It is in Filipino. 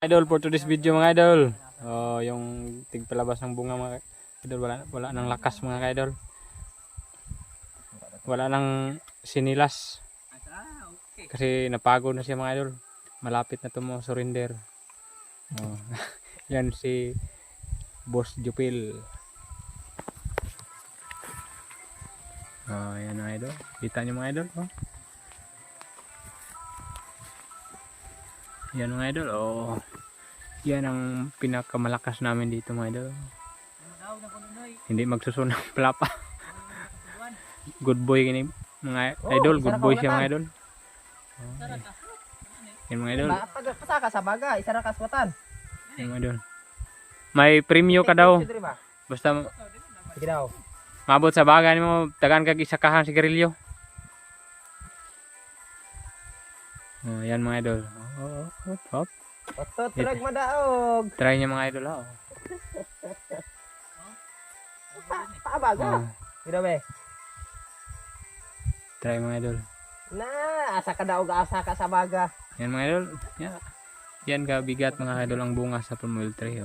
Idol, for today's video mga idol. Yung tigpalabas ng bunga mga idol, wala nang lakas mga idol. Wala nang sinilas. Kasi napagod na siya mga idol. Malapit na to mo surrender. Yan si Boss Jupil. Yan mga idol. Kita niyo mga idol. Yan mga idol. Yan ang pinakamalakas namin dito mga idol. Hindi magsusunod ng plapa. Good boy gini mga idol. Good boy siya mga idol. Yan mga idol. Pasaka sa baga, isa ra kaswatan. Yan mga idol. May premyo ka daw. Basta Sige daw. mabot sa baga mo, tagaan kag isa kahang sigarilyo. Yan mga idol. Hop. Otot trag madaog. Try niya mga idol. Paabaga. Sige daw be. Try mga idol. Na, asa ka daog asa ka sa baga. Yan mga idol. Yan ka bigat mga idol ang bunga sa palm oil tray.